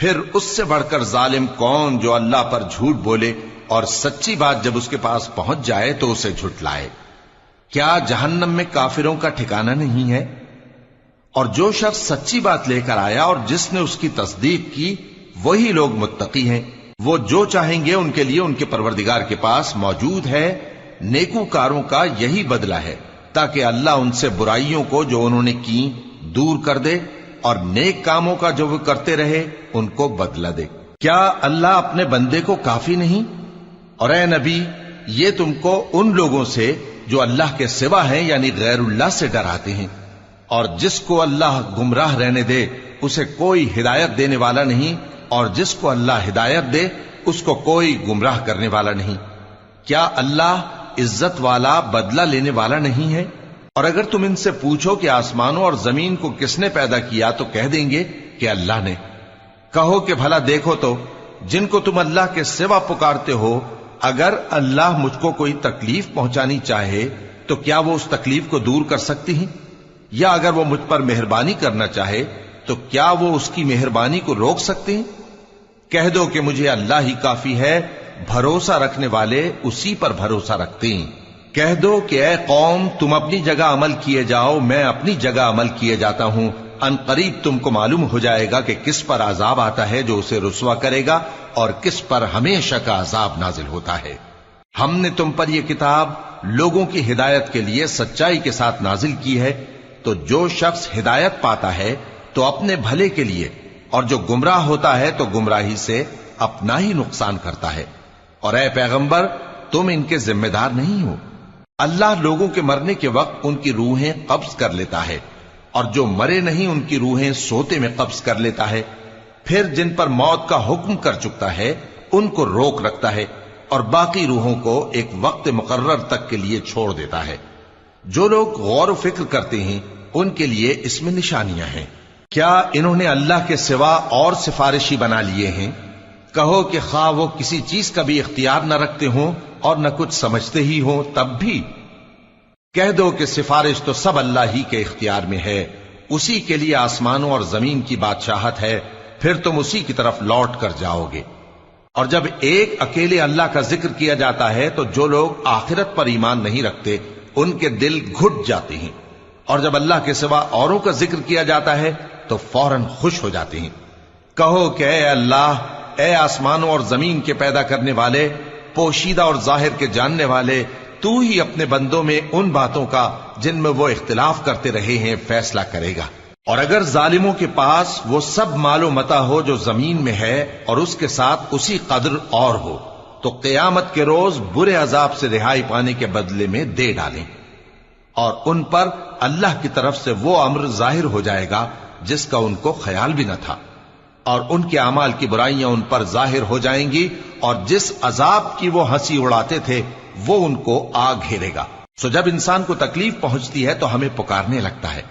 پھر اس سے بڑھ کر ظالم کون جو اللہ پر جھوٹ بولے اور سچی بات جب اس کے پاس پہنچ جائے تو اسے جھٹلائے۔ کیا جہنم میں کافروں کا ٹھکانہ نہیں ہے؟ اور جو شخص سچی بات لے کر آیا اور جس نے اس کی تصدیق کی وہی لوگ متقی ہیں۔ وہ جو چاہیں گے ان کے لیے ان کے پروردگار کے پاس موجود ہے۔ نیکوکاروں کا یہی بدلہ ہے تاکہ اللہ ان سے برائیوں کو جو انہوں نے کی دور کر دے اور نیک کاموں کا جو وہ کرتے رہے ان کو بدلہ دے۔ کیا اللہ اپنے بندے کو کافی نہیں؟ اور اے نبی یہ تم کو ان لوگوں سے جو اللہ کے سوا ہیں یعنی غیر اللہ سے ڈراتے ہیں، اور جس کو اللہ گمراہ رہنے دے اسے کوئی ہدایت دینے والا نہیں، اور جس کو اللہ ہدایت دے اس کو کوئی گمراہ کرنے والا نہیں۔ کیا اللہ عزت والا بدلہ لینے والا نہیں ہے؟ اور اگر تم ان سے پوچھو کہ آسمانوں اور زمین کو کس نے پیدا کیا تو کہہ دیں گے کہ اللہ نے۔ کہو کہ بھلا دیکھو تو جن کو تم اللہ کے سوا پکارتے ہو، اگر اللہ مجھ کو کوئی تکلیف پہنچانی چاہے تو کیا وہ اس تکلیف کو دور کر سکتی ہیں؟ یا اگر وہ مجھ پر مہربانی کرنا چاہے تو کیا وہ اس کی مہربانی کو روک سکتے ہیں؟ کہہ دو کہ مجھے اللہ ہی کافی ہے، بھروسہ رکھنے والے اسی پر بھروسہ رکھتے ہیں۔ کہہ دو کہ اے قوم تم اپنی جگہ عمل کیے جاؤ، میں اپنی جگہ عمل کیے جاتا ہوں، ان قریب تم کو معلوم ہو جائے گا کہ کس پر عذاب آتا ہے جو اسے رسوا کرے گا اور کس پر ہمیشہ کا عذاب نازل ہوتا ہے۔ ہم نے تم پر یہ کتاب لوگوں کی ہدایت کے لیے سچائی کے ساتھ نازل کی ہے، تو جو شخص ہدایت پاتا ہے تو اپنے بھلے کے لیے، اور جو گمراہ ہوتا ہے تو گمراہی سے اپنا ہی نقصان کرتا ہے۔ اور اے پیغمبر تم ان کے ذمہ دار نہیں ہو۔ اللہ لوگوں کے مرنے کے وقت ان کی روحیں قبض کر لیتا ہے، اور جو مرے نہیں ان کی روحیں سوتے میں قبض کر لیتا ہے، پھر جن پر موت کا حکم کر چکتا ہے ان کو روک رکھتا ہے، اور باقی روحوں کو ایک وقت مقرر تک کے لیے چھوڑ دیتا ہے۔ جو لوگ غور و فکر کرتے ہیں ان کے لیے اس میں نشانیاں ہیں۔ کیا انہوں نے اللہ کے سوا اور سفارشی بنا لیے ہیں؟ کہو کہ خواہ وہ کسی چیز کا بھی اختیار نہ رکھتے ہوں اور نہ کچھ سمجھتے ہی ہوں تب بھی کہہ دو کہ سفارش تو سب اللہ ہی کے اختیار میں ہے، اسی کے لیے آسمانوں اور زمین کی بادشاہت ہے، پھر تم اسی کی طرف لوٹ کر جاؤ گے۔ اور جب ایک اکیلے اللہ کا ذکر کیا جاتا ہے تو جو لوگ آخرت پر ایمان نہیں رکھتے ان کے دل گھٹ جاتے ہیں، اور جب اللہ کے سوا اوروں کا ذکر کیا جاتا ہے تو فوراً خوش ہو جاتے ہیں۔ کہو کہ اے اللہ، اے آسمانوں اور زمین کے پیدا کرنے والے، پوشیدہ اور ظاہر کے جاننے والے، تو ہی اپنے بندوں میں ان باتوں کا جن میں وہ اختلاف کرتے رہے ہیں فیصلہ کرے گا۔ اور اگر ظالموں کے پاس وہ سب مال و متاع ہو جو زمین میں ہے اور اس کے ساتھ اسی قدر اور ہو تو قیامت کے روز برے عذاب سے رہائی پانے کے بدلے میں دے ڈالیں، اور ان پر اللہ کی طرف سے وہ امر ظاہر ہو جائے گا جس کا ان کو خیال بھی نہ تھا، اور ان کے اعمال کی برائیاں ان پر ظاہر ہو جائیں گی، اور جس عذاب کی وہ ہنسی اڑاتے تھے وہ ان کو آ گھیرے گا۔ سو جب انسان کو تکلیف پہنچتی ہے تو ہمیں پکارنے لگتا ہے،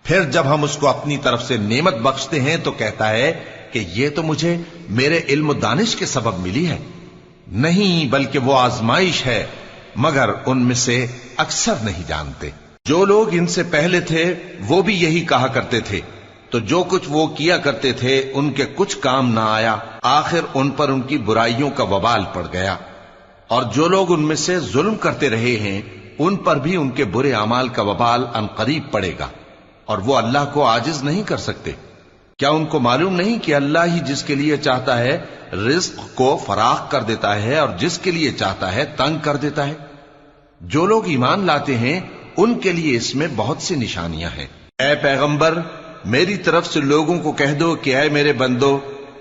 پھر جب ہم اس کو اپنی طرف سے نعمت بخشتے ہیں تو کہتا ہے کہ یہ تو مجھے میرے علم و دانش کے سبب ملی ہے۔ نہیں، بلکہ وہ آزمائش ہے، مگر ان میں سے اکثر نہیں جانتے۔ جو لوگ ان سے پہلے تھے وہ بھی یہی کہا کرتے تھے، تو جو کچھ وہ کیا کرتے تھے ان کے کچھ کام نہ آیا، آخر ان پر ان کی برائیوں کا وبال پڑ گیا۔ اور جو لوگ ان میں سے ظلم کرتے رہے ہیں ان پر بھی ان کے برے اعمال کا وبال عنقریب پڑے گا، اور وہ اللہ کو عاجز نہیں کر سکتے۔ کیا ان کو معلوم نہیں کہ اللہ ہی جس کے لیے چاہتا ہے رزق کو فراخ کر دیتا ہے اور جس کے لیے چاہتا ہے تنگ کر دیتا ہے؟ جو لوگ ایمان لاتے ہیں ان کے لیے اس میں بہت سی نشانیاں ہیں۔ اے پیغمبر میری طرف سے لوگوں کو کہہ دو کہ اے میرے بندو،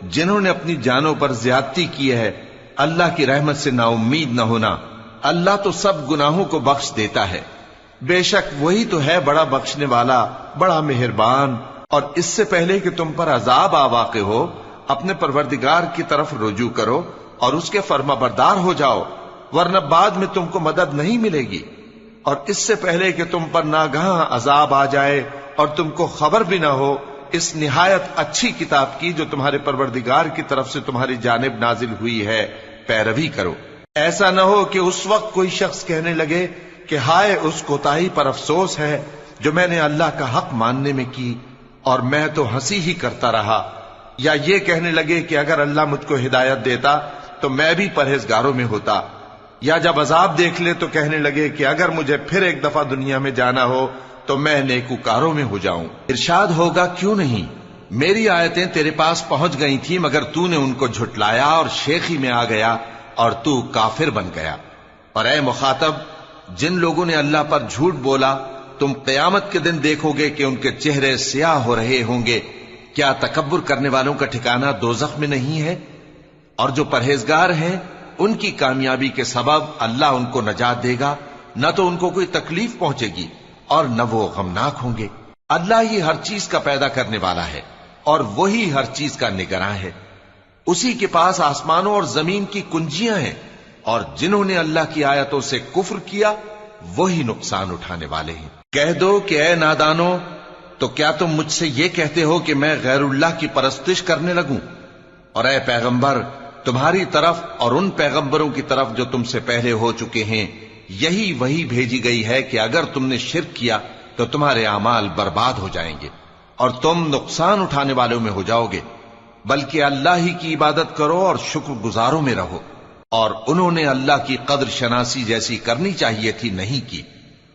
جنہوں نے اپنی جانوں پر زیادتی کی ہے اللہ کی رحمت سے نا امید نہ ہونا۔ اللہ تو سب گناہوں کو بخش دیتا ہے، بے شک وہی تو ہے بڑا بخشنے والا، بڑا مہربان۔ اور اس سے پہلے کہ تم پر عذاب آ واقع ہو اپنے پروردگار کی طرف رجوع کرو اور اس کے فرما بردار ہو جاؤ، ورنہ بعد میں تم کو مدد نہیں ملے گی۔ اور اس سے پہلے کہ تم پر ناگہاں عذاب آ جائے اور تم کو خبر بھی نہ ہو، اس نہایت اچھی کتاب کی جو تمہارے پروردگار کی طرف سے تمہاری جانب نازل ہوئی ہے پیروی کرو۔ ایسا نہ ہو کہ اس وقت کوئی شخص کہنے لگے کہ ہائے اس کوتاہی پر افسوس ہے جو میں نے اللہ کا حق ماننے میں کی، اور میں تو ہنسی ہی کرتا رہا۔ یا یہ کہنے لگے کہ اگر اللہ مجھ کو ہدایت دیتا تو میں بھی پرہیزگاروں میں ہوتا، یا جب عذاب دیکھ لے تو کہنے لگے کہ اگر مجھے پھر ایک دفعہ دنیا میں جانا ہو تو میں نیکوکاروں میں ہو جاؤں۔ ارشاد ہوگا کیوں نہیں، میری آیتیں تیرے پاس پہنچ گئی تھی مگر تو نے ان کو جھٹلایا اور شیخی میں آ گیا اور تو کافر بن گیا۔ اور اے مخاطب، جن لوگوں نے اللہ پر جھوٹ بولا تم قیامت کے دن دیکھو گے کہ ان کے چہرے سیاہ ہو رہے ہوں گے۔ کیا تکبر کرنے والوں کا ٹھکانہ دوزخ میں نہیں ہے؟ اور جو پرہیزگار ہیں ان کی کامیابی کے سبب اللہ ان کو نجات دے گا، نہ تو ان کو کوئی تکلیف پہنچے گی اور نہ وہ غمناک ہوں گے۔ اللہ ہی ہر چیز کا پیدا کرنے والا ہے اور وہی ہر چیز کا نگراں ہے۔ اسی کے پاس آسمانوں اور زمین کی کنجیاں ہیں، اور جنہوں نے اللہ کی آیتوں سے کفر کیا وہی نقصان اٹھانے والے ہیں۔ کہہ دو کہ اے نادانو، تو کیا تم مجھ سے یہ کہتے ہو کہ میں غیر اللہ کی پرستش کرنے لگوں؟ اور اے پیغمبر، تمہاری طرف اور ان پیغمبروں کی طرف جو تم سے پہلے ہو چکے ہیں یہی وہی بھیجی گئی ہے کہ اگر تم نے شرک کیا تو تمہارے اعمال برباد ہو جائیں گے اور تم نقصان اٹھانے والوں میں ہو جاؤ گے، بلکہ اللہ ہی کی عبادت کرو اور شکر گزاروں میں رہو۔ اور انہوں نے اللہ کی قدر شناسی جیسی کرنی چاہیے تھی نہیں کی۔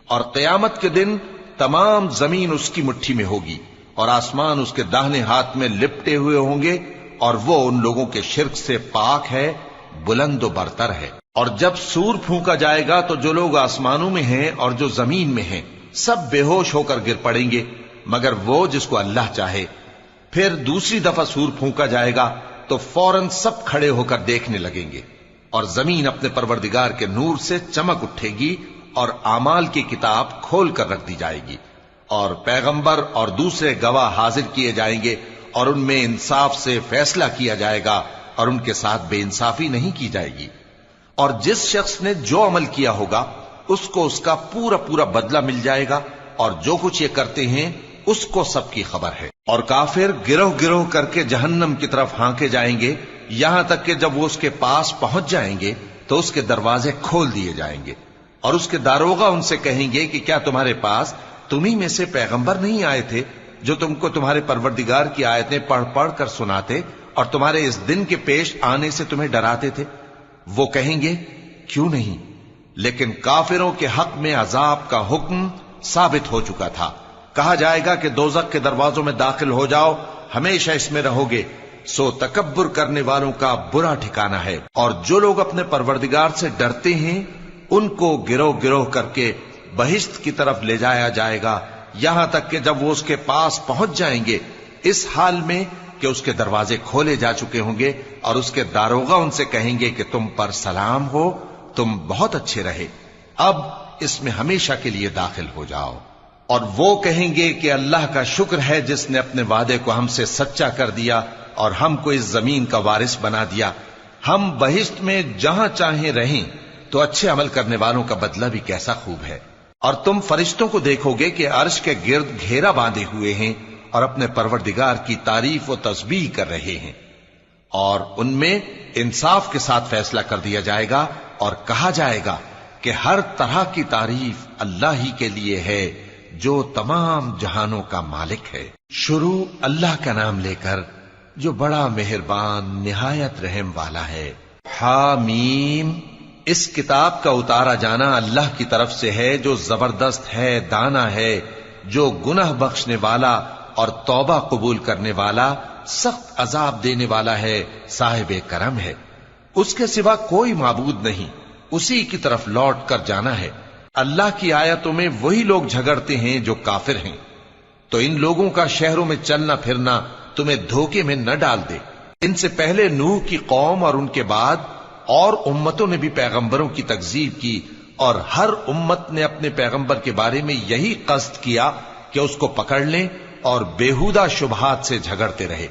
اور قیامت کے دن تمام زمین اس کی مٹھی میں ہوگی اور آسمان اس کے داہنے ہاتھ میں لپٹے ہوئے ہوں گے، اور وہ ان لوگوں کے شرک سے پاک ہے، بلند و برتر ہے۔ اور جب سور پھونکا جائے گا تو جو لوگ آسمانوں میں ہیں اور جو زمین میں ہیں سب بے ہوش ہو کر گر پڑیں گے مگر وہ جس کو اللہ چاہے۔ پھر دوسری دفعہ سور پھونکا جائے گا تو فوراً سب کھڑے ہو کر دیکھنے لگیں گے، اور زمین اپنے پروردگار کے نور سے چمک اٹھے گی اور اعمال کی کتاب کھول کر رکھ دی جائے گی، اور پیغمبر اور دوسرے گواہ حاضر کیے جائیں گے، اور ان میں انصاف سے فیصلہ کیا جائے گا اور ان کے ساتھ بے انصافی نہیں کی جائے گی۔ اور جس شخص نے جو عمل کیا ہوگا اس کو اس کا پورا پورا بدلہ مل جائے گا، اور جو کچھ یہ کرتے ہیں اس کو سب کی خبر ہے۔ اور کافر گروہ گروہ کر کے جہنم کی طرف ہانکے جائیں گے، یہاں تک کہ جب وہ اس کے پاس پہنچ جائیں گے تو اس کے دروازے کھول دیے جائیں گے، اور اس کے داروغہ ان سے کہیں گے کہ کیا تمہارے پاس تمہیں میں سے پیغمبر نہیں آئے تھے جو تم کو تمہارے پروردگار کی آیتیں پڑھ پڑھ کر سناتے اور تمہارے اس دن کے پیش آنے سے تمہیں ڈراتے تھے؟ وہ کہیں گے کیوں نہیں، لیکن کافروں کے حق میں عذاب کا حکم ثابت ہو چکا تھا۔ کہا جائے گا کہ دوزخ کے دروازوں میں داخل ہو جاؤ، ہمیشہ اس میں رہو گے، سو تکبر کرنے والوں کا برا ٹھکانہ ہے۔ اور جو لوگ اپنے پروردگار سے ڈرتے ہیں ان کو گروہ گروہ کر کے بہشت کی طرف لے جایا جائے گا، یہاں تک کہ جب وہ اس کے پاس پہنچ جائیں گے اس حال میں کہ اس کے دروازے کھولے جا چکے ہوں گے، اور اس کے داروغہ ان سے کہیں گے کہ تم پر سلام ہو، تم بہت اچھے رہے، اب اس میں ہمیشہ کے لیے داخل ہو جاؤ۔ اور وہ کہیں گے کہ اللہ کا شکر ہے جس نے اپنے وعدے کو ہم سے سچا کر دیا اور ہم کو اس زمین کا وارث بنا دیا، ہم بہشت میں جہاں چاہیں رہیں، تو اچھے عمل کرنے والوں کا بدلہ بھی کیسا خوب ہے۔ اور تم فرشتوں کو دیکھو گے کہ عرش کے گرد گھیرا باندھے ہوئے ہیں اور اپنے پروردگار کی تعریف و تسبیح کر رہے ہیں، اور ان میں انصاف کے ساتھ فیصلہ کر دیا جائے گا، اور کہا جائے گا کہ ہر طرح کی تعریف اللہ ہی کے لیے ہے جو تمام جہانوں کا مالک ہے۔ شروع اللہ کا نام لے کر جو بڑا مہربان نہایت رحم والا ہے۔ حامیم، اس کتاب کا اتارا جانا اللہ کی طرف سے ہے جو زبردست ہے، دانا ہے، جو گناہ بخشنے والا اور توبہ قبول کرنے والا، سخت عذاب دینے والا ہے، صاحب کرم ہے۔ اس کے سوا کوئی معبود نہیں، اسی کی طرف لوٹ کر جانا ہے۔ اللہ کی آیتوں میں وہی لوگ جھگڑتے ہیں جو کافر ہیں، تو ان لوگوں کا شہروں میں چلنا پھرنا تمہیں دھوکے میں نہ ڈال دے۔ ان سے پہلے نوح کی قوم اور ان کے بعد اور امتوں نے بھی پیغمبروں کی تکذیب کی، اور ہر امت نے اپنے پیغمبر کے بارے میں یہی قصد کیا کہ اس کو پکڑ لیں اور بیہودہ شبہات سے جھگڑتے رہے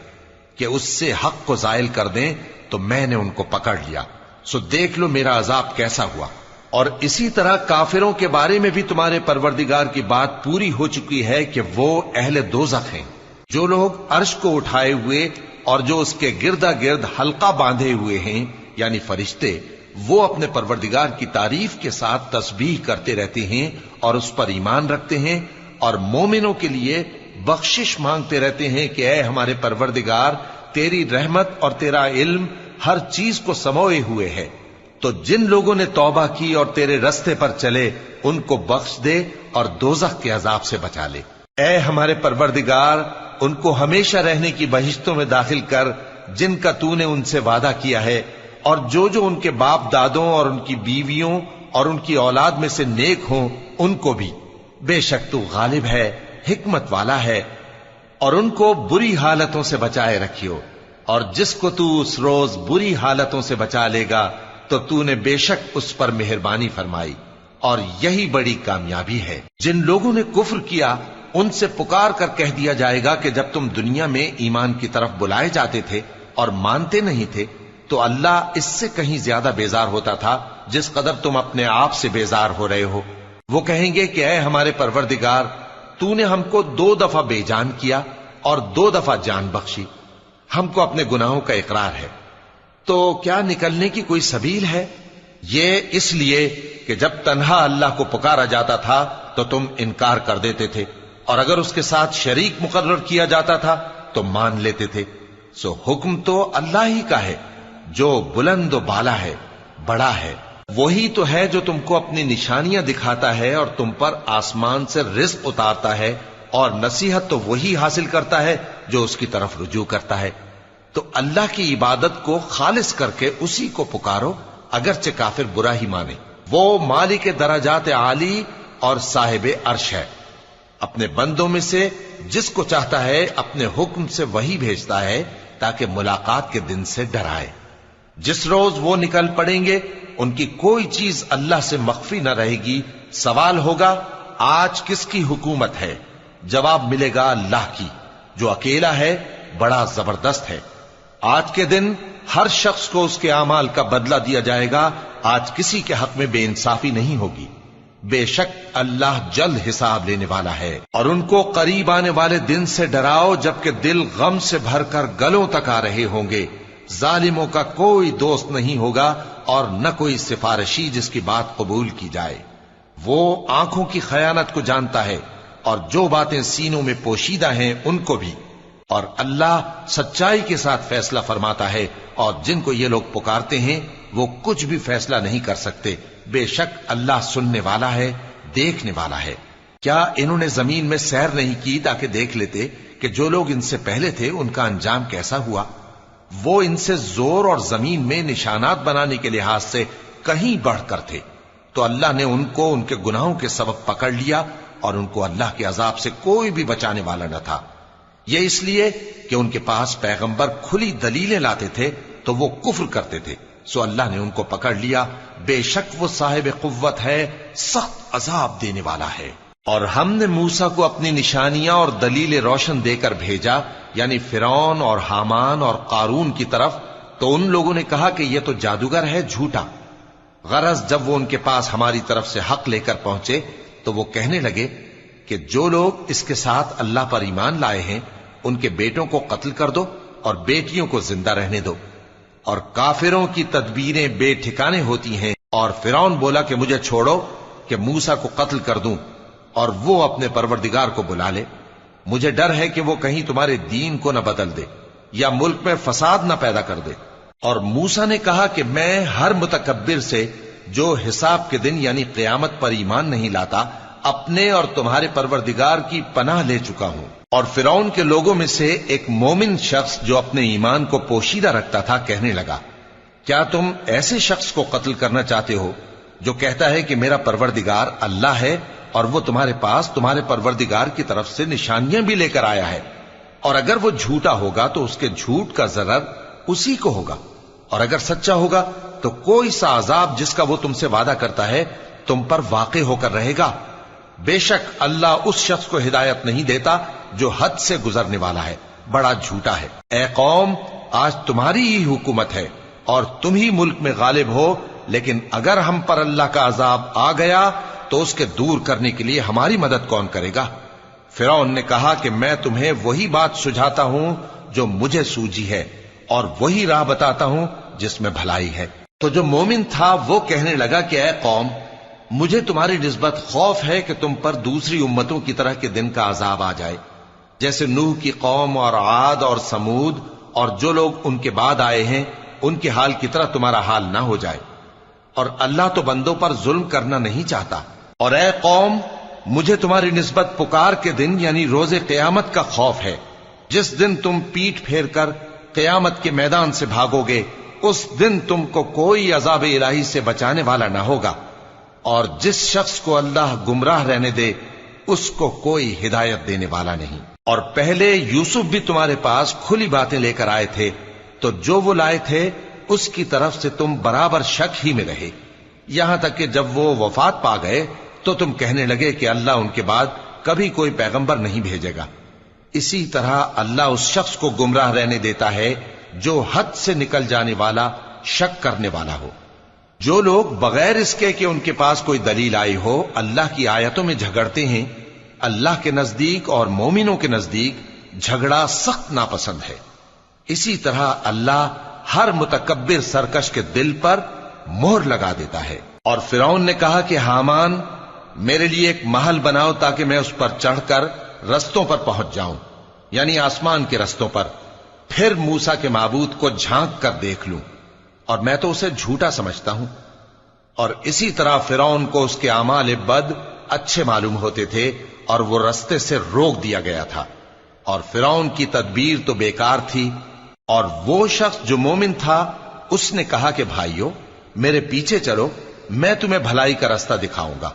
کہ اس سے حق کو زائل کر دیں، تو میں نے ان کو پکڑ لیا، سو دیکھ لو میرا عذاب کیسا ہوا۔ اور اسی طرح کافروں کے بارے میں بھی تمہارے پروردگار کی بات پوری ہو چکی ہے کہ وہ اہل دوزخ ہیں۔ جو لوگ عرش کو اٹھائے ہوئے اور جو اس کے گردا گرد حلقہ باندھے ہوئے ہیں یعنی فرشتے، وہ اپنے پروردگار کی تعریف کے ساتھ تسبیح کرتے رہتے ہیں اور اس پر ایمان رکھتے ہیں، اور مومنوں کے لیے بخشش مانگتے رہتے ہیں کہ اے ہمارے پروردگار تیری رحمت اور تیرا علم ہر چیز کو سموئے ہوئے ہے۔ تو جن لوگوں نے توبہ کی اور تیرے رستے پر چلے ان کو بخش دے اور دوزخ کے عذاب سے بچا لے۔ اے ہمارے پروردگار، ان کو ہمیشہ رہنے کی بہشتوں میں داخل کر جن کا تو نے ان سے وعدہ کیا ہے، اور جو جو ان کے باپ دادوں اور ان کی بیویوں اور ان کی اولاد میں سے نیک ہوں ان کو بھی۔ بے شک تو غالب ہے، حکمت والا ہے۔ اور ان کو بری حالتوں سے بچائے رکھیو، اور جس کو تو اس روز بری حالتوں سے بچا لے گا تو نے بے شک اس پر مہربانی فرمائی، اور یہی بڑی کامیابی ہے۔ جن لوگوں نے کفر کیا ان سے پکار کر کہہ دیا جائے گا کہ جب تم دنیا میں ایمان کی طرف بلائے جاتے تھے اور مانتے نہیں تھے تو اللہ اس سے کہیں زیادہ بیزار ہوتا تھا جس قدر تم اپنے آپ سے بیزار ہو رہے ہو۔ وہ کہیں گے کہ اے ہمارے پروردگار، تو نے ہم کو 2 دفعہ بے جان کیا اور 2 دفعہ جان بخشی، ہم کو اپنے گناہوں کا اقرار ہے، تو کیا نکلنے کی کوئی سبیل ہے؟ یہ اس لیے کہ جب تنہا اللہ کو پکارا جاتا تھا تو تم انکار کر دیتے تھے، اور اگر اس کے ساتھ شریک مقرر کیا جاتا تھا تو مان لیتے تھے۔ سو حکم تو اللہ ہی کا ہے جو بلند و بالا ہے، بڑا ہے۔ وہی تو ہے جو تم کو اپنی نشانیاں دکھاتا ہے اور تم پر آسمان سے رزق اتارتا ہے، اور نصیحت تو وہی حاصل کرتا ہے جو اس کی طرف رجوع کرتا ہے۔ تو اللہ کی عبادت کو خالص کر کے اسی کو پکارو، اگرچہ کافر برا ہی مانے۔ وہ مالک درجات عالی اور صاحب عرش ہے، اپنے بندوں میں سے جس کو چاہتا ہے اپنے حکم سے وہی بھیجتا ہے تاکہ ملاقات کے دن سے ڈرائے۔ جس روز وہ نکل پڑیں گے ان کی کوئی چیز اللہ سے مخفی نہ رہے گی۔ سوال ہوگا آج کس کی حکومت ہے؟ جواب ملے گا اللہ کی، جو اکیلا ہے، بڑا زبردست ہے۔ آج کے دن ہر شخص کو اس کے اعمال کا بدلہ دیا جائے گا۔ آج کسی کے حق میں بے انصافی نہیں ہوگی۔ بے شک اللہ جلد حساب لینے والا ہے۔ اور ان کو قریب آنے والے دن سے ڈراؤ جبکہ دل غم سے بھر کر گلوں تک آ رہے ہوں گے۔ ظالموں کا کوئی دوست نہیں ہوگا اور نہ کوئی سفارشی جس کی بات قبول کی جائے۔ وہ آنکھوں کی خیانت کو جانتا ہے اور جو باتیں سینوں میں پوشیدہ ہیں ان کو بھی، اور اللہ سچائی کے ساتھ فیصلہ فرماتا ہے، اور جن کو یہ لوگ پکارتے ہیں وہ کچھ بھی فیصلہ نہیں کر سکتے۔ بے شک اللہ سننے والا ہے، دیکھنے والا ہے۔ کیا انہوں نے زمین میں سیر نہیں کی تاکہ دیکھ لیتے کہ جو لوگ ان سے پہلے تھے ان کا انجام کیسا ہوا؟ وہ ان سے زور اور زمین میں نشانات بنانے کے لحاظ سے کہیں بڑھ کر تھے، تو اللہ نے ان کو ان کے گناہوں کے سبب پکڑ لیا، اور ان کو اللہ کے عذاب سے کوئی بھی بچانے والا نہ تھا۔ یہ اس لیے کہ ان کے پاس پیغمبر کھلی دلیلیں لاتے تھے تو وہ کفر کرتے تھے، سو اللہ نے ان کو پکڑ لیا۔ بے شک وہ صاحب قوت ہے، سخت عذاب دینے والا ہے۔ اور ہم نے موسیٰ کو اپنی نشانیاں اور دلیل روشن دے کر بھیجا، یعنی فرعون اور حامان اور قارون کی طرف، تو ان لوگوں نے کہا کہ یہ تو جادوگر ہے، جھوٹا۔ غرض جب وہ ان کے پاس ہماری طرف سے حق لے کر پہنچے تو وہ کہنے لگے کہ جو لوگ اس کے ساتھ اللہ پر ایمان لائے ہیں ان کے بیٹوں کو قتل کر دو اور بیٹیوں کو زندہ رہنے دو۔ اور کافروں کی تدبیریں بے ٹھکانے ہوتی ہیں۔ اور فرعون بولا کہ مجھے چھوڑو کہ موسیٰ کو قتل کر دوں اور وہ اپنے پروردگار کو بلا لے۔ مجھے ڈر ہے کہ وہ کہیں تمہارے دین کو نہ بدل دے یا ملک میں فساد نہ پیدا کر دے۔ اور موسیٰ نے کہا کہ میں ہر متکبر سے جو حساب کے دن یعنی قیامت پر ایمان نہیں لاتا اپنے اور تمہارے پروردگار کی پناہ لے چکا ہوں۔ اور فرعون کے لوگوں میں سے ایک مومن شخص جو اپنے ایمان کو پوشیدہ رکھتا تھا کہنے لگا، کیا تم ایسے شخص کو قتل کرنا چاہتے ہو جو کہتا ہے کہ میرا پروردگار اللہ ہے اور وہ تمہارے پاس تمہارے پروردگار کی طرف سے نشانیاں بھی لے کر آیا ہے؟ اور اگر وہ جھوٹا ہوگا تو اس کے جھوٹ کا ضرر اسی کو ہوگا، اور اگر سچا ہوگا تو کوئی سا عذاب جس کا وہ تم سے وعدہ کرتا ہے تم پر واقع ہو کر رہے گا۔ بے شک اللہ اس شخص کو ہدایت نہیں دیتا جو حد سے گزرنے والا ہے، بڑا جھوٹا ہے۔ اے قوم، آج تمہاری ہی حکومت ہے اور تم ہی ملک میں غالب ہو، لیکن اگر ہم پر اللہ کا عذاب آ گیا تو اس کے دور کرنے کے لیے ہماری مدد کون کرے گا؟ فرعون نے کہا کہ میں تمہیں وہی بات سجھاتا ہوں جو مجھے سوجھی ہے، اور وہی راہ بتاتا ہوں جس میں بھلائی ہے۔ تو جو مومن تھا وہ کہنے لگا کہ اے قوم، مجھے تمہاری نسبت خوف ہے کہ تم پر دوسری امتوں کی طرح کے دن کا عذاب آ جائے، جیسے نوح کی قوم اور عاد اور سمود اور جو لوگ ان کے بعد آئے ہیں ان کے حال کی طرح تمہارا حال نہ ہو جائے، اور اللہ تو بندوں پر ظلم کرنا نہیں چاہتا۔ اور اے قوم، مجھے تمہاری نسبت پکار کے دن یعنی روز قیامت کا خوف ہے، جس دن تم پیٹ پھیر کر قیامت کے میدان سے بھاگو گے، اس دن تم کو کوئی عذاب الہی سے بچانے والا نہ ہوگا، اور جس شخص کو اللہ گمراہ رہنے دے اس کو کوئی ہدایت دینے والا نہیں۔ اور پہلے یوسف بھی تمہارے پاس کھلی باتیں لے کر آئے تھے، تو جو وہ لائے تھے اس کی طرف سے تم برابر شک ہی میں رہے، یہاں تک کہ جب وہ وفات پا گئے تو تم کہنے لگے کہ اللہ ان کے بعد کبھی کوئی پیغمبر نہیں بھیجے گا۔ اسی طرح اللہ اس شخص کو گمراہ رہنے دیتا ہے جو حد سے نکل جانے والا، شک کرنے والا ہو۔ جو لوگ بغیر اس کے کہ ان کے پاس کوئی دلیل آئی ہو اللہ کی آیتوں میں جھگڑتے ہیں، اللہ کے نزدیک اور مومنوں کے نزدیک جھگڑا سخت ناپسند ہے۔ اسی طرح اللہ ہر متکبر سرکش کے دل پر مہر لگا دیتا ہے۔ اور فرعون نے کہا کہ حامان، میرے لیے ایک محل بناؤ تاکہ میں اس پر چڑھ کر رستوں پر پہنچ جاؤں، یعنی آسمان کے رستوں پر، پھر موسیٰ کے معبود کو جھانک کر دیکھ لوں، اور میں تو اسے جھوٹا سمجھتا ہوں۔ اور اسی طرح فرعون کو اس کے اعمال بد اچھے معلوم ہوتے تھے اور وہ رستے سے روک دیا گیا تھا، اور فرعون کی تدبیر تو بیکار تھی۔ اور وہ شخص جو مومن تھا اس نے کہا کہ بھائیو میرے پیچھے چلو، میں تمہیں بھلائی کا رستہ دکھاؤں گا۔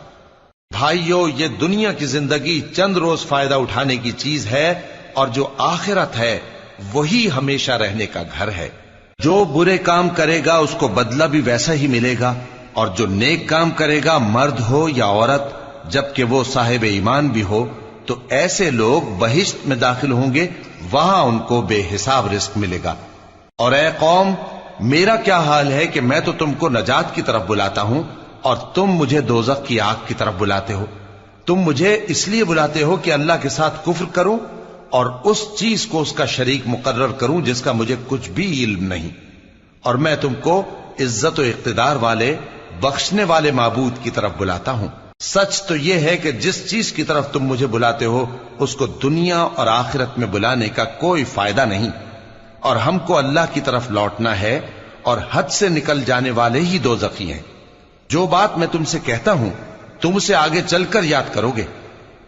بھائیو، یہ دنیا کی زندگی چند روز فائدہ اٹھانے کی چیز ہے، اور جو آخرت ہے وہی ہمیشہ رہنے کا گھر ہے۔ جو برے کام کرے گا اس کو بدلہ بھی ویسا ہی ملے گا، اور جو نیک کام کرے گا مرد ہو یا عورت جبکہ وہ صاحب ایمان بھی ہو تو ایسے لوگ بہشت میں داخل ہوں گے، وہاں ان کو بے حساب رزق ملے گا۔ اور اے قوم، میرا کیا حال ہے کہ میں تو تم کو نجات کی طرف بلاتا ہوں اور تم مجھے دوزخ کی آگ کی طرف بلاتے ہو۔ تم مجھے اس لیے بلاتے ہو کہ اللہ کے ساتھ کفر کروں اور اس چیز کو اس کا شریک مقرر کروں جس کا مجھے کچھ بھی علم نہیں، اور میں تم کو عزت و اقتدار والے بخشنے والے معبود کی طرف بلاتا ہوں۔ سچ تو یہ ہے کہ جس چیز کی طرف تم مجھے بلاتے ہو اس کو دنیا اور آخرت میں بلانے کا کوئی فائدہ نہیں، اور ہم کو اللہ کی طرف لوٹنا ہے، اور حد سے نکل جانے والے ہی دوزخی ہیں۔ جو بات میں تم سے کہتا ہوں تم اسے آگے چل کر یاد کرو گے،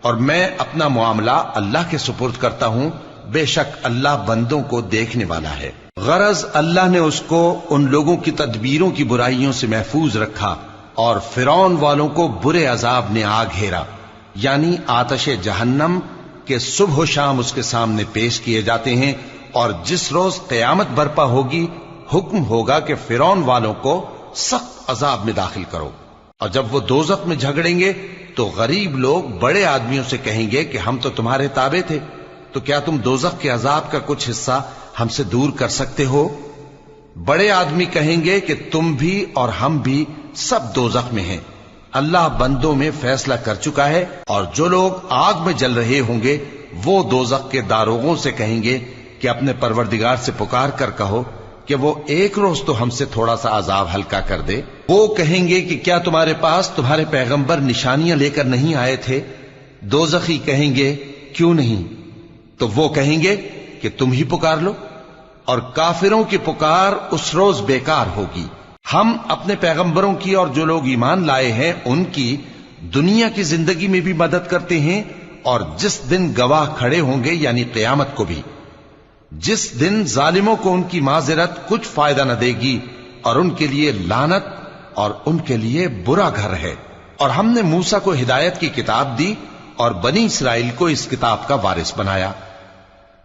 اور میں اپنا معاملہ اللہ کے سپرد کرتا ہوں، بے شک اللہ بندوں کو دیکھنے والا ہے۔ غرض اللہ نے اس کو ان لوگوں کی تدبیروں کی برائیوں سے محفوظ رکھا، اور فرعون والوں کو برے عذاب نے آ گھیرا، یعنی آتش جہنم کے صبح و شام اس کے سامنے پیش کیے جاتے ہیں، اور جس روز قیامت برپا ہوگی حکم ہوگا کہ فرعون والوں کو سخت عذاب میں داخل کرو۔ اور جب وہ دوزخ میں جھگڑیں گے تو غریب لوگ بڑے آدمیوں سے کہیں گے کہ ہم تو تمہارے تابع تھے، تو کیا تم دوزخ کے عذاب کا کچھ حصہ ہم سے دور کر سکتے ہو؟ بڑے آدمی کہیں گے کہ تم بھی اور ہم بھی سب دوزخ میں ہیں، اللہ بندوں میں فیصلہ کر چکا ہے۔ اور جو لوگ آگ میں جل رہے ہوں گے وہ دوزخ کے داروغوں سے کہیں گے کہ اپنے پروردگار سے پکار کر کہو کہ وہ ایک روز تو ہم سے تھوڑا سا عذاب ہلکا کر دے۔ وہ کہیں گے کہ کیا تمہارے پاس تمہارے پیغمبر نشانیاں لے کر نہیں آئے تھے؟ دوزخی کہیں گے کیوں نہیں؟ تو وہ کہیں گے کہ تم ہی پکار لو، اور کافروں کی پکار اس روز بیکار ہوگی۔ ہم اپنے پیغمبروں کی اور جو لوگ ایمان لائے ہیں ان کی دنیا کی زندگی میں بھی مدد کرتے ہیں، اور جس دن گواہ کھڑے ہوں گے یعنی قیامت کو بھی، جس دن ظالموں کو ان کی معذرت کچھ فائدہ نہ دے گی، اور ان کے لیے لعنت اور ان کے لیے برا گھر ہے۔ اور ہم نے موسیٰ کو ہدایت کی کتاب دی اور بنی اسرائیل کو اس کتاب کا وارث بنایا،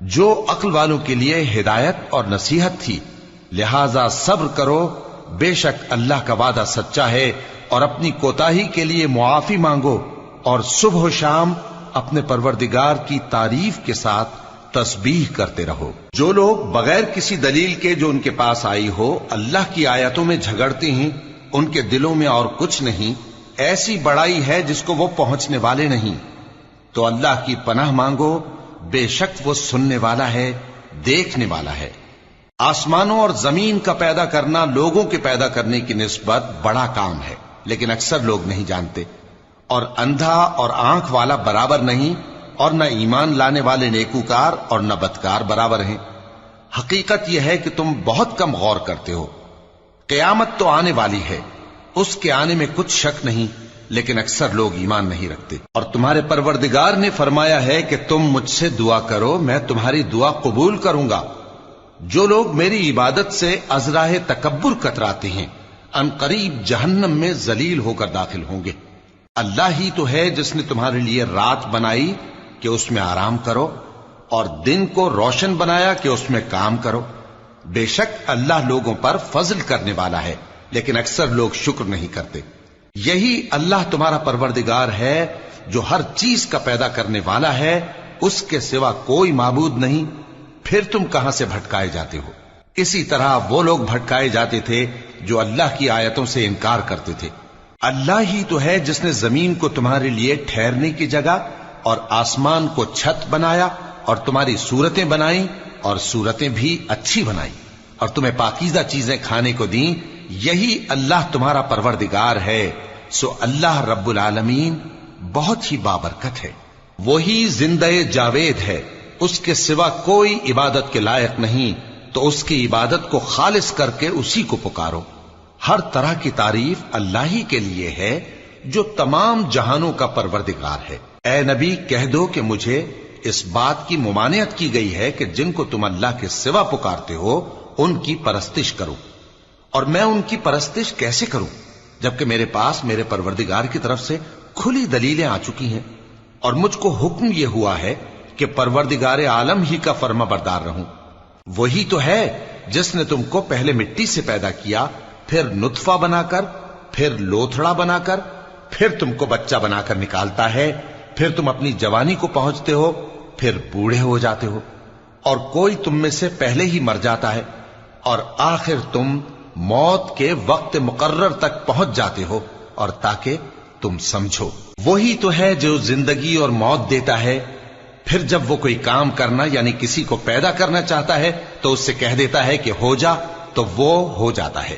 جو عقل والوں کے لیے ہدایت اور نصیحت تھی۔ لہذا صبر کرو، بے شک اللہ کا وعدہ سچا ہے، اور اپنی کوتاہی کے لیے معافی مانگو، اور صبح و شام اپنے پروردگار کی تعریف کے ساتھ تسبیح کرتے رہو۔ جو لوگ بغیر کسی دلیل کے جو ان کے پاس آئی ہو اللہ کی آیتوں میں جھگڑتے ہیں، ان کے دلوں میں اور کچھ نہیں، ایسی بڑائی ہے جس کو وہ پہنچنے والے نہیں۔ تو اللہ کی پناہ مانگو، بے شک وہ سننے والا ہے، دیکھنے والا ہے۔ آسمانوں اور زمین کا پیدا کرنا لوگوں کے پیدا کرنے کی نسبت بڑا کام ہے، لیکن اکثر لوگ نہیں جانتے۔ اور اندھا اور آنکھ والا برابر نہیں، اور نہ ایمان لانے والے نیکوکار اور نہ بدکار برابر ہیں۔ حقیقت یہ ہے کہ تم بہت کم غور کرتے ہو۔ قیامت تو آنے والی ہے، اس کے آنے میں کچھ شک نہیں، لیکن اکثر لوگ ایمان نہیں رکھتے۔ اور تمہارے پروردگار نے فرمایا ہے کہ تم مجھ سے دعا کرو، میں تمہاری دعا قبول کروں گا۔ جو لوگ میری عبادت سے ازراہ تکبر کتراتے ہیں ان قریب جہنم میں ذلیل ہو کر داخل ہوں گے۔ اللہ ہی تو ہے جس نے تمہارے لیے رات بنائی کہ اس میں آرام کرو، اور دن کو روشن بنایا کہ اس میں کام کرو۔ بے شک اللہ لوگوں پر فضل کرنے والا ہے، لیکن اکثر لوگ شکر نہیں کرتے۔ یہی اللہ تمہارا پروردگار ہے جو ہر چیز کا پیدا کرنے والا ہے، اس کے سوا کوئی معبود نہیں، پھر تم کہاں سے بھٹکائے جاتے ہو؟ اسی طرح وہ لوگ بھٹکائے جاتے تھے جو اللہ کی آیتوں سے انکار کرتے تھے۔ اللہ ہی تو ہے جس نے زمین کو تمہارے لیے ٹھہرنے کی جگہ اور آسمان کو چھت بنایا، اور تمہاری صورتیں بنائیں اور صورتیں بھی اچھی بنائیں، اور تمہیں پاکیزہ چیزیں کھانے کو دیں۔ یہی اللہ تمہارا پروردگار ہے، سو اللہ رب العالمین بہت ہی بابرکت ہے۔ وہی زندہ جاوید ہے، اس کے سوا کوئی عبادت کے لائق نہیں، تو اس کی عبادت کو خالص کر کے اسی کو پکارو۔ ہر طرح کی تعریف اللہ ہی کے لیے ہے جو تمام جہانوں کا پروردگار ہے۔ اے نبی کہہ دو کہ مجھے اس بات کی ممانعت کی گئی ہے کہ جن کو تم اللہ کے سوا پکارتے ہو ان کی پرستش کرو، اور میں ان کی پرستش کیسے کروں جبکہ میرے پاس میرے پروردگار کی طرف سے کھلی دلیلیں آ چکی ہیں، اور مجھ کو حکم یہ ہوا ہے کہ پروردگار عالم ہی کا فرما بردار رہوں۔ وہی تو ہے جس نے تم کو پہلے مٹی سے پیدا کیا، پھر نطفہ بنا کر، پھر لوتھڑا بنا کر، پھر تم کو بچہ بنا کر نکالتا ہے، پھر تم اپنی جوانی کو پہنچتے ہو، پھر بوڑھے ہو جاتے ہو، اور کوئی تم میں سے پہلے ہی مر جاتا ہے، اور آخر تم موت کے وقت مقرر تک پہنچ جاتے ہو، اور تاکہ تم سمجھو۔ وہی تو ہے جو زندگی اور موت دیتا ہے، پھر جب وہ کوئی کام کرنا یعنی کسی کو پیدا کرنا چاہتا ہے تو اس سے کہہ دیتا ہے کہ ہو جا، تو وہ ہو جاتا ہے۔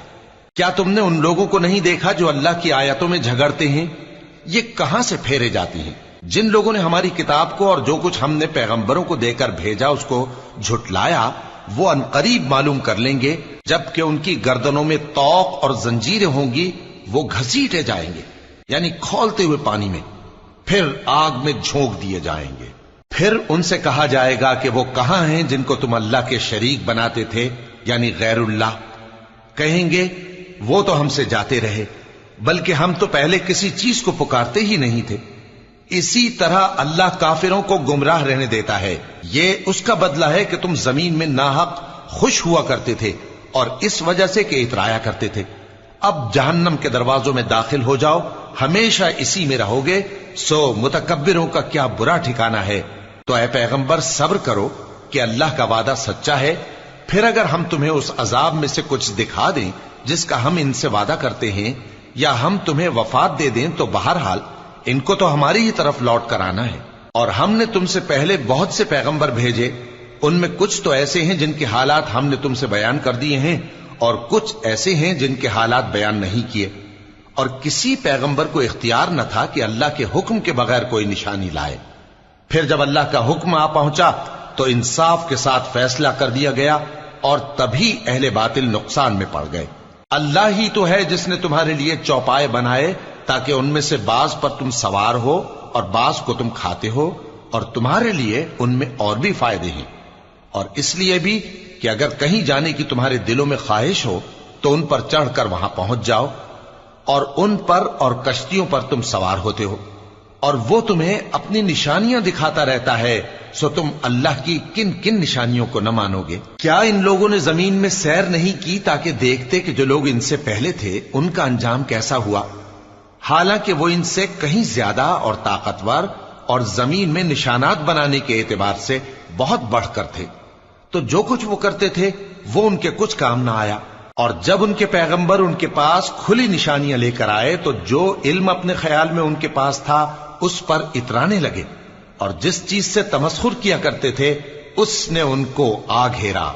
کیا تم نے ان لوگوں کو نہیں دیکھا جو اللہ کی آیتوں میں جھگڑتے ہیں؟ یہ کہاں سے پھیرے جاتی ہیں؟ جن لوگوں نے ہماری کتاب کو اور جو کچھ ہم نے پیغمبروں کو دے کر بھیجا اس کو جھٹلایا، وہ انقریب معلوم کر لیں گے جبکہ ان کی گردنوں میں طوق اور زنجیریں ہوں گی، وہ گھسیٹے جائیں گے یعنی کھولتے ہوئے پانی میں، پھر آگ میں جھونک دیے جائیں گے۔ پھر ان سے کہا جائے گا کہ وہ کہاں ہیں جن کو تم اللہ کے شریک بناتے تھے یعنی غیر اللہ؟ کہیں گے وہ تو ہم سے جاتے رہے، بلکہ ہم تو پہلے کسی چیز کو پکارتے ہی نہیں تھے۔ اسی طرح اللہ کافروں کو گمراہ رہنے دیتا ہے، یہ اس کا بدلہ ہے کہ تم زمین میں ناحق خوش ہوا کرتے تھے اور اس وجہ سے کہ اترایا کرتے تھے۔ اب جہنم کے دروازوں میں داخل ہو جاؤ، ہمیشہ اسی میں رہو گے، سو متکبروں کا کیا برا ٹھکانہ ہے۔ تو اے پیغمبر صبر کرو کہ اللہ کا وعدہ سچا ہے، پھر اگر ہم تمہیں اس عذاب میں سے کچھ دکھا دیں جس کا ہم ان سے وعدہ کرتے ہیں، یا ہم تمہیں وفات دے دیں، تو بہرحال ان کو تو ہماری ہی طرف لوٹ کر آنا ہے۔ اور ہم نے تم سے پہلے بہت سے پیغمبر بھیجے، ان میں کچھ تو ایسے ہیں جن کے حالات ہم نے تم سے بیان کر دیے ہیں، اور کچھ ایسے ہیں جن کے حالات بیان نہیں کیے۔ اور کسی پیغمبر کو اختیار نہ تھا کہ اللہ کے حکم کے بغیر کوئی نشانی لائے۔ پھر جب اللہ کا حکم آ پہنچا تو انصاف کے ساتھ فیصلہ کر دیا گیا، اور تبھی اہل باطل نقصان میں پڑ گئے۔ اللہ ہی تو ہے جس نے تمہارے لیے چوپائے بنائے تاکہ ان میں سے بعض پر تم سوار ہو اور بعض کو تم کھاتے ہو، اور تمہارے لیے ان میں اور بھی فائدے ہیں، اور اس لیے بھی کہ اگر کہیں جانے کی تمہارے دلوں میں خواہش ہو تو ان پر چڑھ کر وہاں پہنچ جاؤ، اور ان پر اور کشتیوں پر تم سوار ہوتے ہو، اور وہ تمہیں اپنی نشانیاں دکھاتا رہتا ہے، سو تم اللہ کی کن کن نشانیوں کو نہ مانو گے؟ کیا ان لوگوں نے زمین میں سیر نہیں کی تاکہ دیکھتے کہ جو لوگ ان سے پہلے تھے ان کا انجام کیسا ہوا؟ حالانکہ وہ ان سے کہیں زیادہ اور طاقتور اور زمین میں نشانات بنانے کے اعتبار سے بہت بڑھ کر تھے، تو جو کچھ وہ کرتے تھے وہ ان کے کچھ کام نہ آیا۔ اور جب ان کے پیغمبر ان کے پاس کھلی نشانیاں لے کر آئے تو جو علم اپنے خیال میں ان کے پاس تھا اس پر اترانے لگے، اور جس چیز سے تمسخر کیا کرتے تھے اس نے ان کو آ گھیرا۔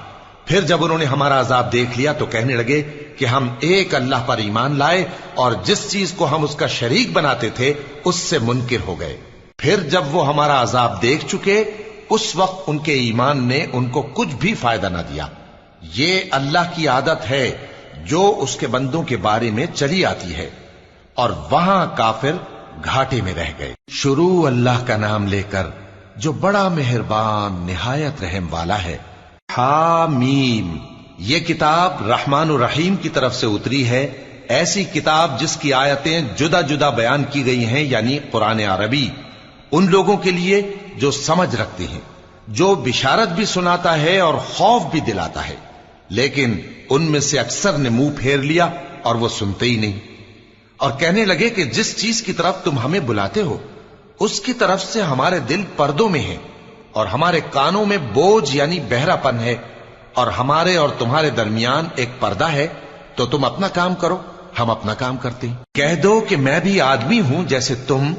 پھر جب انہوں نے ہمارا عذاب دیکھ لیا تو کہنے لگے کہ ہم ایک اللہ پر ایمان لائے، اور جس چیز کو ہم اس کا شریک بناتے تھے اس سے منکر ہو گئے۔ پھر جب وہ ہمارا عذاب دیکھ چکے اس وقت ان کے ایمان نے ان کو کچھ بھی فائدہ نہ دیا۔ یہ اللہ کی عادت ہے جو اس کے بندوں کے بارے میں چلی آتی ہے، اور وہاں کافر گھاٹے میں رہ گئے۔ شروع اللہ کا نام لے کر جو بڑا مہربان نہایت رحم والا ہے۔ حامیم، یہ کتاب رحمان الرحیم کی طرف سے اتری ہے، ایسی کتاب جس کی آیتیں جدا جدا بیان کی گئی ہیں، یعنی قرآن عربی، ان لوگوں کے لیے جو سمجھ رکھتے ہیں، جو بشارت بھی سناتا ہے اور خوف بھی دلاتا ہے، لیکن ان میں سے اکثر نے منہ پھیر لیا اور وہ سنتے ہی نہیں، اور کہنے لگے کہ جس چیز کی طرف تم ہمیں بلاتے ہو اس کی طرف سے ہمارے دل پردوں میں ہیں، اور ہمارے کانوں میں بوجھ یعنی بہرا پن ہے، اور ہمارے اور تمہارے درمیان ایک پردہ ہے، تو تم اپنا کام کرو، ہم اپنا کام کرتے ہیں۔ کہہ دو کہ میں بھی آدمی ہوں جیسے تم،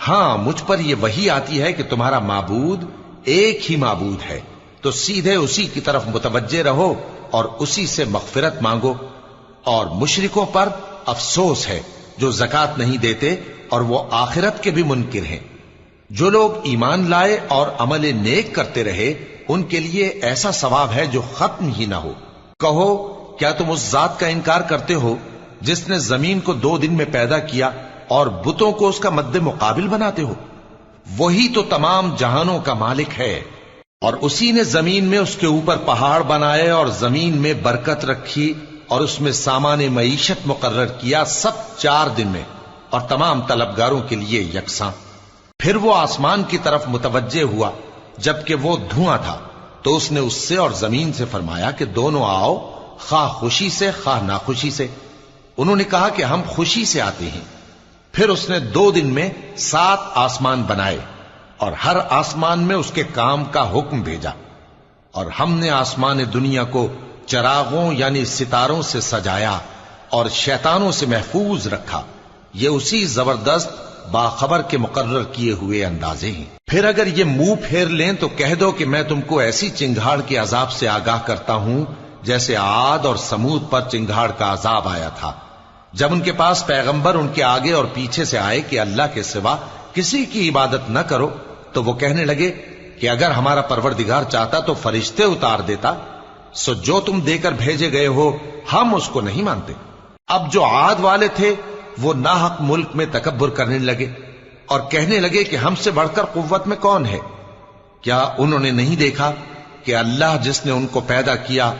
ہاں مجھ پر یہ وحی آتی ہے کہ تمہارا معبود ایک ہی معبود ہے، تو سیدھے اسی کی طرف متوجہ رہو اور اسی سے مغفرت مانگو۔ اور مشرکوں پر افسوس ہے جو زکوٰۃ نہیں دیتے اور وہ آخرت کے بھی منکر ہیں۔ جو لوگ ایمان لائے اور عمل نیک کرتے رہے ان کے لیے ایسا ثواب ہے جو ختم ہی نہ ہو۔ کہو کیا تم اس ذات کا انکار کرتے ہو جس نے زمین کو 2 دن میں پیدا کیا اور بتوں کو اس کا مد مقابل بناتے ہو؟ وہی تو تمام جہانوں کا مالک ہے، اور اسی نے زمین میں اس کے اوپر پہاڑ بنائے اور زمین میں برکت رکھی اور اس میں سامان معیشت مقرر کیا، سب 4 دن میں، اور تمام طلبگاروں کے لیے یکساں۔ پھر وہ آسمان کی طرف متوجہ ہوا جبکہ وہ دھواں تھا، تو اس نے اس سے اور زمین سے فرمایا کہ دونوں آؤ، خواہ خوشی سے خواہ ناخوشی سے۔ انہوں نے کہا کہ ہم خوشی سے آتے ہیں۔ پھر اس نے 2 دن میں 7 آسمان بنائے اور ہر آسمان میں اس کے کام کا حکم بھیجا، اور ہم نے آسمان دنیا کو چراغوں یعنی ستاروں سے سجایا اور شیطانوں سے محفوظ رکھا۔ یہ اسی زبردست باخبر کے مقرر کیے ہوئے اندازے ہیں۔ پھر اگر یہ منہ پھیر لیں تو کہہ دو کہ میں تم کو ایسی چنگھاڑ کے عذاب سے آگاہ کرتا ہوں جیسے عاد اور سمود پر چنگھاڑ کا عذاب آیا تھا، جب ان کے پاس پیغمبر ان کے آگے اور پیچھے سے آئے کہ اللہ کے سوا کسی کی عبادت نہ کرو، تو وہ کہنے لگے کہ اگر ہمارا پروردگار چاہتا تو فرشتے اتار دیتا، سو جو تم دے کر بھیجے گئے ہو ہم اس کو نہیں مانتے۔ اب جو عاد والے تھے وہ ناحق ملک میں تکبر کرنے لگے اور کہنے لگے کہ ہم سے بڑھ کر قوت میں کون ہے؟ کیا انہوں نے نہیں دیکھا کہ اللہ جس نے ان کو پیدا کیا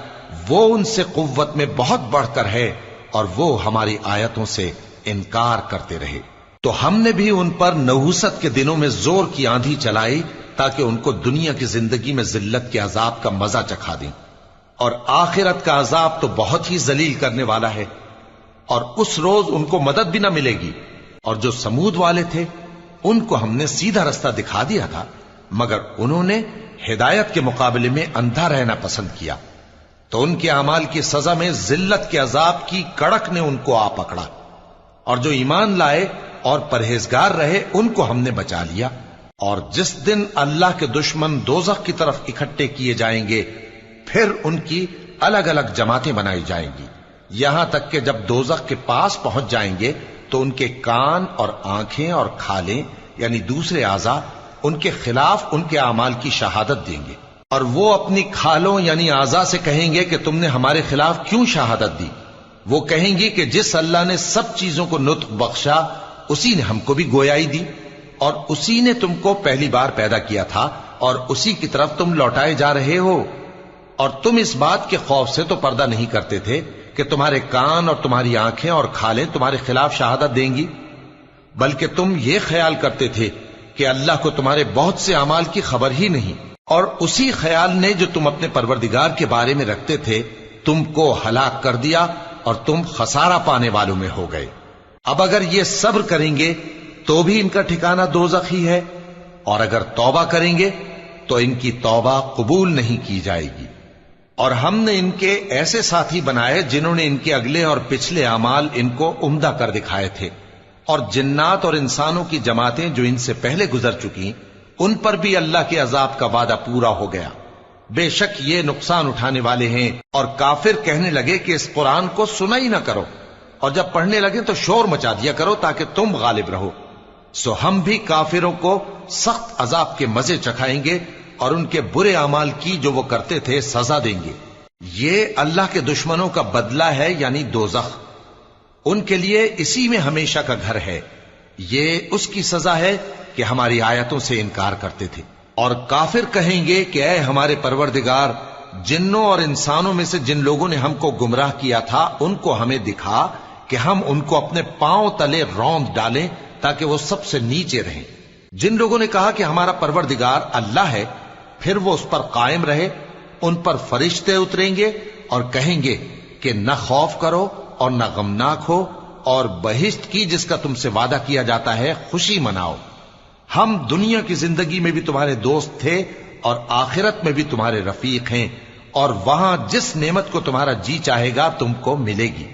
وہ ان سے قوت میں بہت بڑھ کر ہے، اور وہ ہماری آیتوں سے انکار کرتے رہے۔ تو ہم نے بھی ان پر نحوست کے دنوں میں زور کی آندھی چلائی تاکہ ان کو دنیا کی زندگی میں ذلت کے عذاب کا مزہ چکھا دیں، اور آخرت کا عذاب تو بہت ہی ذلیل کرنے والا ہے، اور اس روز ان کو مدد بھی نہ ملے گی۔ اور جو سمود والے تھے ان کو ہم نے سیدھا رستہ دکھا دیا تھا، مگر انہوں نے ہدایت کے مقابلے میں اندھا رہنا پسند کیا، تو ان کے اعمال کی سزا میں ذلت کے عذاب کی کڑک نے ان کو آ پکڑا۔ اور جو ایمان لائے اور پرہیزگار رہے ان کو ہم نے بچا لیا۔ اور جس دن اللہ کے دشمن دوزخ کی طرف اکٹھے کیے جائیں گے پھر ان کی الگ الگ جماعتیں بنائی جائیں گی، یہاں تک کہ جب دوزخ کے پاس پہنچ جائیں گے تو ان کے کان اور آنکھیں اور کھالیں یعنی دوسرے اعضاء ان کے خلاف ان کے اعمال کی شہادت دیں گے، اور وہ اپنی کھالوں یعنی اعضاء سے کہیں گے کہ تم نے ہمارے خلاف کیوں شہادت دی؟ وہ کہیں گی کہ جس اللہ نے سب چیزوں کو نطق بخشا اسی نے ہم کو بھی گویائی دی، اور اسی نے تم کو پہلی بار پیدا کیا تھا اور اسی کی طرف تم لوٹائے جا رہے ہو۔ اور تم اس بات کے خوف سے تو پردہ نہیں کرتے تھے کہ تمہارے کان اور تمہاری آنکھیں اور کھالیں تمہارے خلاف شہادت دیں گی، بلکہ تم یہ خیال کرتے تھے کہ اللہ کو تمہارے بہت سے اعمال کی خبر ہی نہیں، اور اسی خیال نے جو تم اپنے پروردگار کے بارے میں رکھتے تھے تم کو ہلاک کر دیا اور تم خسارہ پانے والوں میں ہو گئے۔ اب اگر یہ صبر کریں گے تو بھی ان کا ٹھکانہ دوزخ ہی ہے، اور اگر توبہ کریں گے تو ان کی توبہ قبول نہیں کی جائے گی۔ اور ہم نے ان کے ایسے ساتھی بنائے جنہوں نے ان کے اگلے اور پچھلے اعمال ان کو عمدہ کر دکھائے تھے، اور جنات اور انسانوں کی جماعتیں جو ان سے پہلے گزر چکی ان پر بھی اللہ کے عذاب کا وعدہ پورا ہو گیا۔ بے شک یہ نقصان اٹھانے والے ہیں۔ اور کافر کہنے لگے کہ اس قرآن کو سنا ہی نہ کرو، اور جب پڑھنے لگے تو شور مچا دیا کرو تاکہ تم غالب رہو۔ سو ہم بھی کافروں کو سخت عذاب کے مزے چکھائیں گے اور ان کے برے اعمال کی جو وہ کرتے تھے سزا دیں گے۔ یہ اللہ کے دشمنوں کا بدلہ ہے، یعنی دوزخ، ان کے لیے اسی میں ہمیشہ کا گھر ہے۔ یہ اس کی سزا ہے کہ ہماری آیتوں سے انکار کرتے تھے۔ اور کافر کہیں گے کہ اے ہمارے پروردگار، جنوں اور انسانوں میں سے جن لوگوں نے ہم کو گمراہ کیا تھا ان کو ہمیں دکھا کہ ہم ان کو اپنے پاؤں تلے روند ڈالیں تاکہ وہ سب سے نیچے رہیں۔ جن لوگوں نے کہا کہ ہمارا پروردگار اللہ ہے، پھر وہ اس پر قائم رہے، ان پر فرشتے اتریں گے اور کہیں گے کہ نہ خوف کرو اور نہ غمناک ہو، اور بہشت کی جس کا تم سے وعدہ کیا جاتا ہے خوشی مناؤ۔ ہم دنیا کی زندگی میں بھی تمہارے دوست تھے اور آخرت میں بھی تمہارے رفیق ہیں، اور وہاں جس نعمت کو تمہارا جی چاہے گا تم کو ملے گی،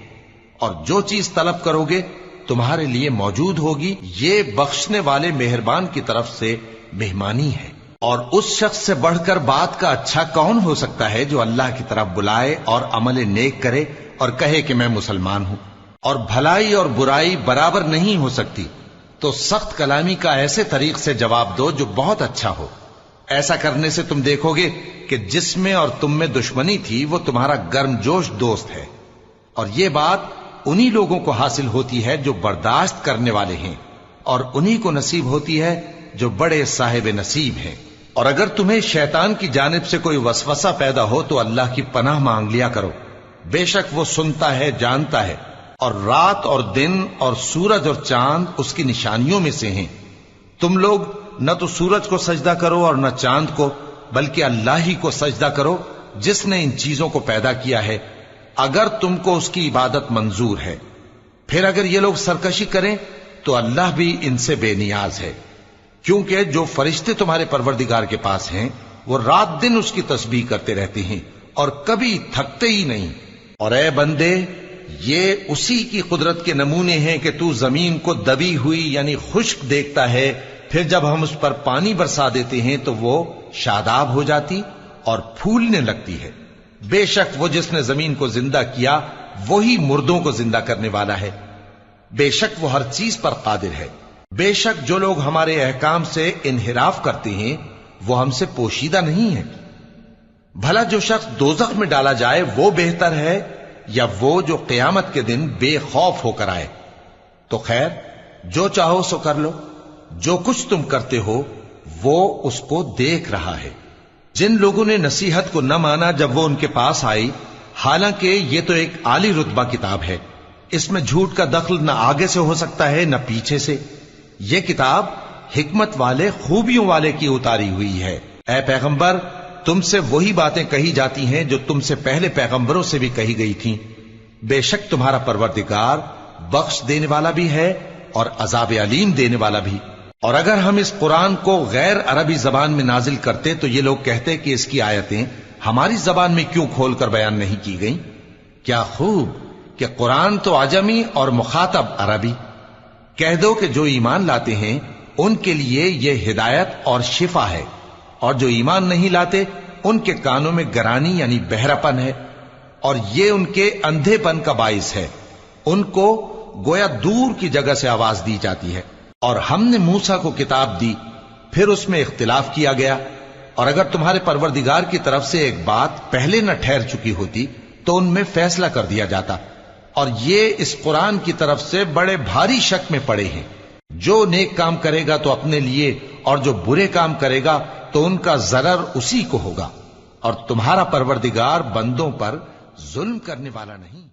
اور جو چیز طلب کرو گے تمہارے لیے موجود ہوگی۔ یہ بخشنے والے مہربان کی طرف سے مہمانی ہے۔ اور اس شخص سے بڑھ کر بات کا اچھا کون ہو سکتا ہے جو اللہ کی طرف بلائے اور عمل نیک کرے اور کہے کہ میں مسلمان ہوں۔ اور بھلائی اور برائی برابر نہیں ہو سکتی، تو سخت کلامی کا ایسے طریق سے جواب دو جو بہت اچھا ہو۔ ایسا کرنے سے تم دیکھو گے کہ جس میں اور تم میں دشمنی تھی وہ تمہارا گرم جوش دوست ہے۔ اور یہ بات انہی لوگوں کو حاصل ہوتی ہے جو برداشت کرنے والے ہیں، اور انہی کو نصیب ہوتی ہے جو بڑے صاحب نصیب ہیں۔ اور اگر تمہیں شیطان کی جانب سے کوئی وسوسہ پیدا ہو تو اللہ کی پناہ مانگ لیا کرو، بے شک وہ سنتا ہے، جانتا ہے۔ اور رات اور دن اور سورج اور چاند اس کی نشانیوں میں سے ہیں۔ تم لوگ نہ تو سورج کو سجدہ کرو اور نہ چاند کو، بلکہ اللہ ہی کو سجدہ کرو جس نے ان چیزوں کو پیدا کیا ہے، اگر تم کو اس کی عبادت منظور ہے۔ پھر اگر یہ لوگ سرکشی کریں تو اللہ بھی ان سے بے نیاز ہے، کیونکہ جو فرشتے تمہارے پروردگار کے پاس ہیں وہ رات دن اس کی تسبیح کرتے رہتے ہیں اور کبھی تھکتے ہی نہیں۔ اور اے بندے، یہ اسی کی قدرت کے نمونے ہیں کہ تو زمین کو دبی ہوئی یعنی خشک دیکھتا ہے، پھر جب ہم اس پر پانی برسا دیتے ہیں تو وہ شاداب ہو جاتی اور پھولنے لگتی ہے۔ بے شک وہ جس نے زمین کو زندہ کیا وہی مردوں کو زندہ کرنے والا ہے، بے شک وہ ہر چیز پر قادر ہے۔ بے شک جو لوگ ہمارے احکام سے انحراف کرتے ہیں وہ ہم سے پوشیدہ نہیں ہیں۔ بھلا جو شخص دوزخ میں ڈالا جائے وہ بہتر ہے یا وہ جو قیامت کے دن بے خوف ہو کر آئے؟ تو خیر، جو چاہو سو کر لو، جو کچھ تم کرتے ہو وہ اس کو دیکھ رہا ہے۔ جن لوگوں نے نصیحت کو نہ مانا جب وہ ان کے پاس آئی، حالانکہ یہ تو ایک عالی رتبہ کتاب ہے، اس میں جھوٹ کا دخل نہ آگے سے ہو سکتا ہے نہ پیچھے سے۔ یہ کتاب حکمت والے، خوبیوں والے کی اتاری ہوئی ہے۔ اے پیغمبر، تم سے وہی باتیں کہی جاتی ہیں جو تم سے پہلے پیغمبروں سے بھی کہی گئی تھیں۔ بے شک تمہارا پروردگار بخش دینے والا بھی ہے اور عذاب علیم دینے والا بھی۔ اور اگر ہم اس قرآن کو غیر عربی زبان میں نازل کرتے تو یہ لوگ کہتے کہ اس کی آیتیں ہماری زبان میں کیوں کھول کر بیان نہیں کی گئیں؟ کیا خوب کہ قرآن تو عجمی اور مخاطب عربی۔ کہہ دو کہ جو ایمان لاتے ہیں ان کے لیے یہ ہدایت اور شفا ہے، اور جو ایمان نہیں لاتے ان کے کانوں میں گرانی یعنی بہراپن ہے، اور یہ ان کے اندھے پن کا باعث ہے۔ ان کو گویا دور کی جگہ سے آواز دی جاتی ہے۔ اور ہم نے موسیٰ کو کتاب دی، پھر اس میں اختلاف کیا گیا، اور اگر تمہارے پروردگار کی طرف سے ایک بات پہلے نہ ٹھہر چکی ہوتی تو ان میں فیصلہ کر دیا جاتا۔ اور یہ اس قرآن کی طرف سے بڑے بھاری شک میں پڑے ہیں۔ جو نیک کام کرے گا تو اپنے لیے، اور جو برے کام کرے گا تو ان کا ضرر اسی کو ہوگا، اور تمہارا پروردگار بندوں پر ظلم کرنے والا نہیں۔